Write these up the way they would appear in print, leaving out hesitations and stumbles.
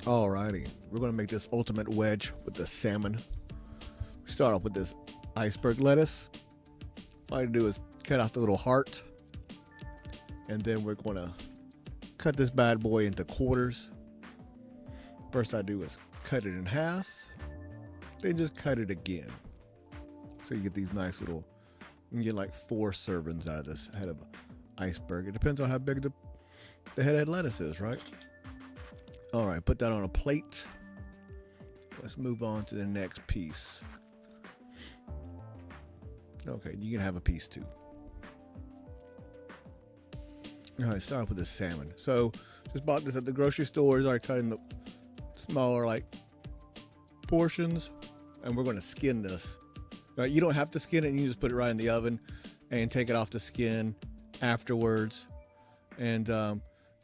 Alrighty, we're gonna make this ultimate wedge with the salmon. We start off with this iceberg lettuce. All I do is cut out the little heart, and then we're gonna cut this bad boy into quarters. First I do is cut it in half, then just cut it again. So you get these nice little, you can get like 4 servings out of this head of iceberg. It depends on how big the head of lettuce is, right? All right, put that on a plate. Let's move on to the next piece. Okay, you can have a piece too. All right, start with the salmon. So just bought this at the grocery store. It's already cut into smaller like portions, and we're going to skin this. You don't have to skin it. You can just put it right in the oven and take it off the skin afterwards. And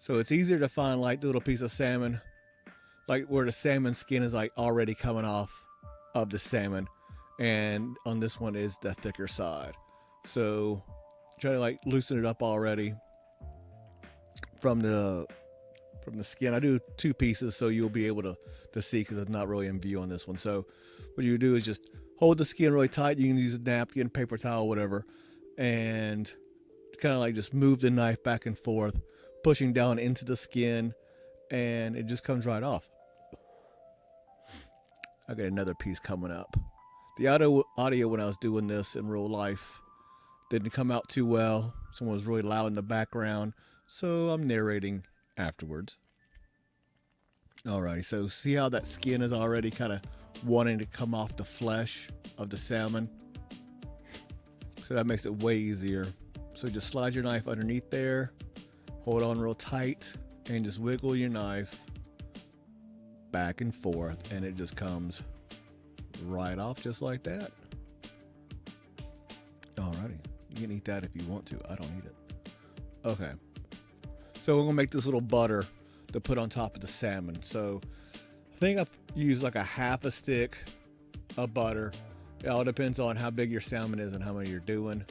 so it's easier to find like the little piece of salmon, like where the salmon skin is like already coming off of the salmon, and on this one is the thicker side. So try to like loosen it up already from the skin. I do 2 pieces so you'll be able to see, because I'm not really in view on this one. So what you do is just hold the skin really tight. You can use a napkin, paper towel, whatever, and kind of like just move the knife back and forth, pushing down into the skin, and it just comes right off. I got another piece coming up. The audio when I was doing this in real life didn't come out too well. Someone was really loud in the background, so I'm narrating afterwards. Alrighty, so see how that skin is already kind of wanting to come off the flesh of the salmon? So that makes it way easier. So just slide your knife underneath there, hold on real tight, and just wiggle your knife back and forth, and it just comes right off just like that. Alrighty, you can eat that if you want to. I don't eat it. Okay, so we're gonna make this little butter to put on top of the salmon. So I think I use like a half a stick of butter. It all depends on how big your salmon is and how many you're doing.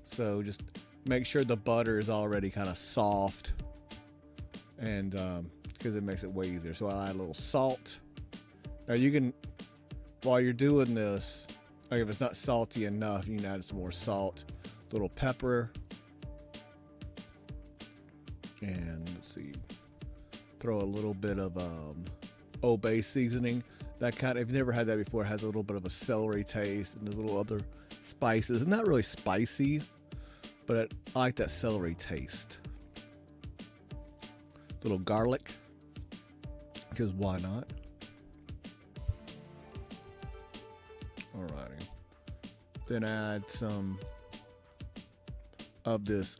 So just make sure the butter is already kind of soft, and because it makes it way easier. So I'll add a little salt. Now you can, while you're doing this, like if it's not salty enough, you can add some more salt, a little pepper, and let's see, throw a little bit of Old Bay seasoning. That kind of, if you've never had that before, it has a little bit of a celery taste and a little other spices. It's not really spicy, but I like that celery taste. Little garlic, because why not? Alrighty. Then add some of this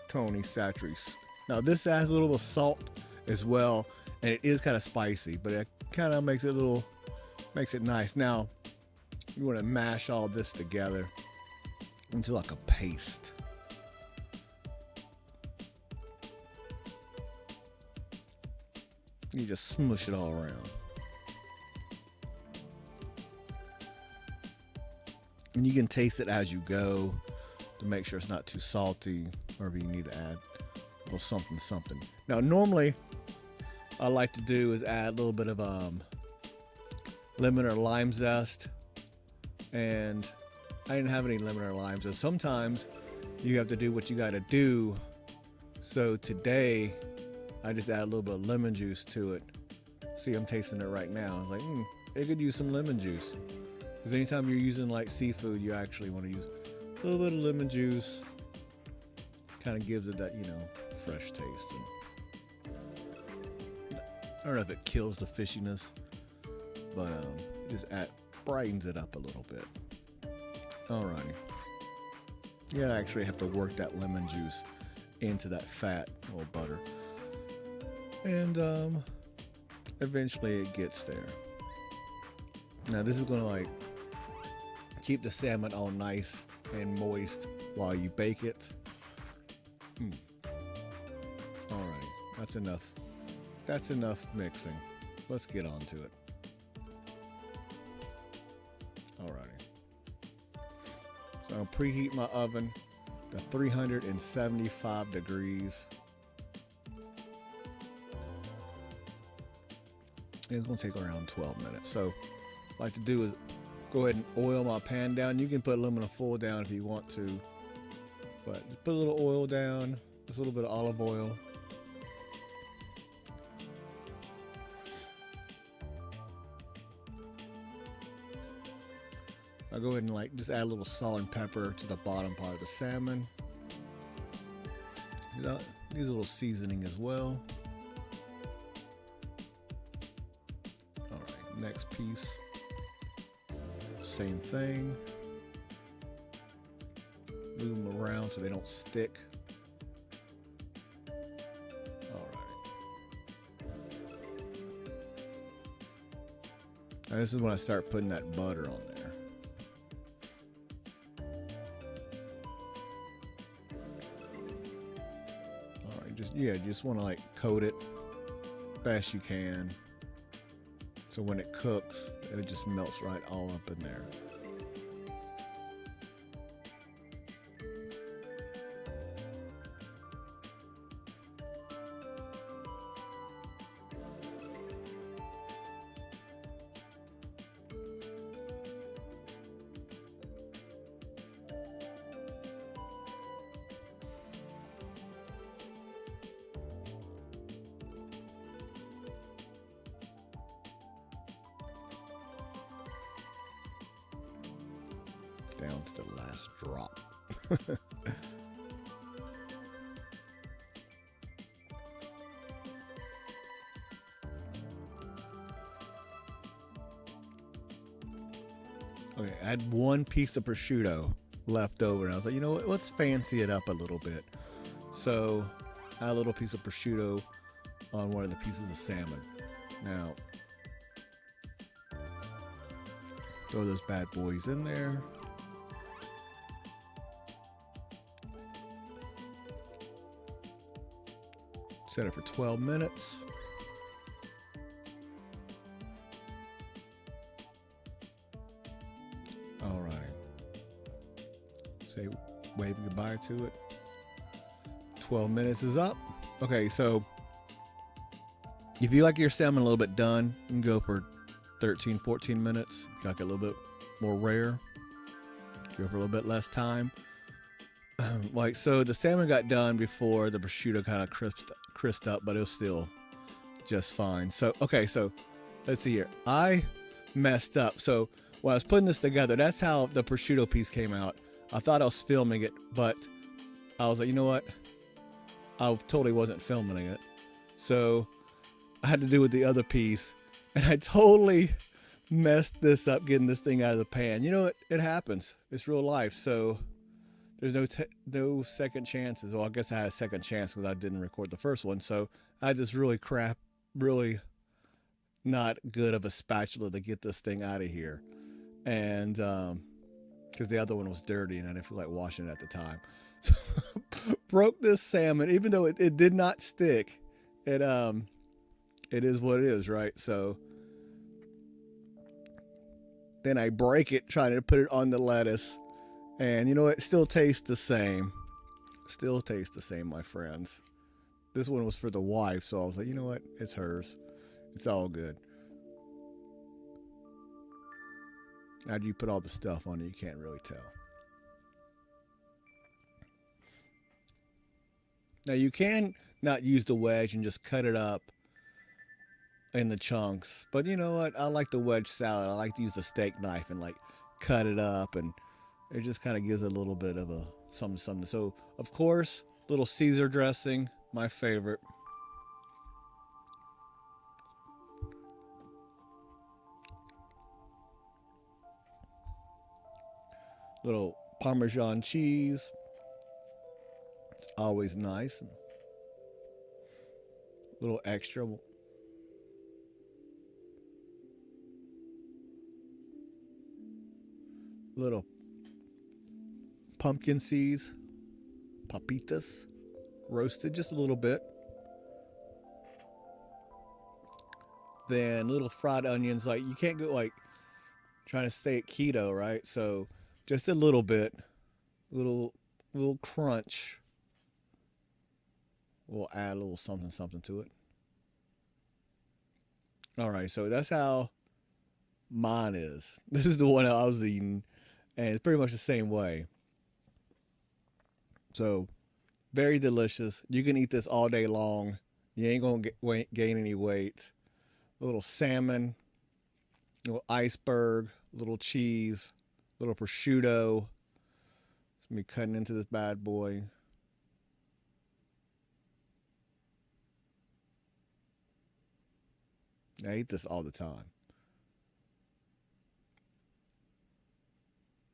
Tony Chachere's. Now this adds a little bit of salt as well, and it is kind of spicy, but it kind of makes it nice. Now you want to mash all this together into like a paste. You just smush it all around. And you can taste it as you go to make sure it's not too salty, or if you need to add a little something. Now normally I like to do is add a little bit of lemon or lime zest, and I didn't have any lemon or lime zest. Sometimes you have to do what you got to do. So today I just add a little bit of lemon juice to it. See, I'm tasting it right now. I was like, it could use some lemon juice. Because anytime you're using like seafood, you actually want to use a little bit of lemon juice. Kind of gives it that, fresh taste. And I don't know if it kills the fishiness, but it just brightens it up a little bit. Alrighty. You actually have to work that lemon juice into that fat little butter. And eventually it gets there. Now this is gonna like keep the salmon all nice and moist while you bake it. Alright, that's enough. That's enough mixing. Let's get on to it. Alrighty. So I'll preheat my oven to 375 degrees. And it's going to take around 12 minutes. So what I like to do is go ahead and oil my pan down. You can put aluminum foil down if you want to, but just put a little oil down, just a little bit of olive oil. I'll go ahead and just add a little salt and pepper to the bottom part of the salmon. Needs a little seasoning as well. All right, next piece. Same thing. Move them around so they don't stick. All right. And this is when I start putting that butter on there. You just want to coat it best you can, so when it cooks it just melts right all up in there. Down to the last drop. Okay, I had one piece of prosciutto left over, and I was like, you know what, let's fancy it up a little bit. So I had a little piece of prosciutto on one of the pieces of salmon. Now, throw those bad boys in there. Set it for 12 minutes. All right. Say wave goodbye to it. 12 minutes is up. Okay, so if you like your salmon a little bit done, you can go for 13, 14 minutes. If you like it a little bit more rare, go for a little bit less time. So the salmon got done before the prosciutto kind of crisped up, but it was still just fine. So, okay, so let's see here. I messed up. So when I was putting this together, that's how the prosciutto piece came out. I thought I was filming it, but I was like, you know what? I totally wasn't filming it. So I had to do with the other piece, and I totally messed this up getting this thing out of the pan. You know, it happens. It's real life. So there's no second chances. Well, I guess I had a second chance because I didn't record the first one. So I just really not good of a spatula to get this thing out of here. And because the other one was dirty and I didn't feel like washing it at the time. So broke this salmon, even though it did not stick. It is what it is, right? So then I break it trying to put it on the lettuce. And you know what? It still tastes the same. Still tastes the same, my friends. This one was for the wife, so I was like, you know what? It's hers. It's all good. After you put all the stuff on it, you can't really tell. Now you can not use the wedge and just cut it up in the chunks. But you know what? I like the wedge salad. I like to use the steak knife and cut it up, and it just kind of gives it a little bit of a something. So, of course, little Caesar dressing, my favorite. Little Parmesan cheese. It's always nice. Little extra. Little pumpkin seeds, papitas, roasted just a little bit. Then little fried onions. You can't go trying to stay at keto, right? So just a little bit, little crunch. We'll add a little something to it. All right, so that's how mine is. This is the one I was eating, and it's pretty much the same way. So very delicious. You can eat this all day long. You ain't gonna gain any weight. A little salmon, a little iceberg, a little cheese, a little prosciutto. It's me cutting into this bad boy. I eat this all the time.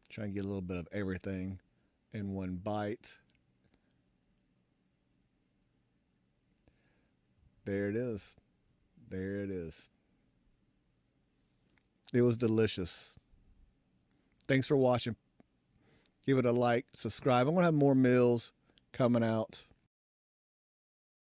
Try and get a little bit of everything in one bite. There it is. There it is. It was delicious. Thanks for watching. Give it a like, subscribe. I'm going to have more meals coming out.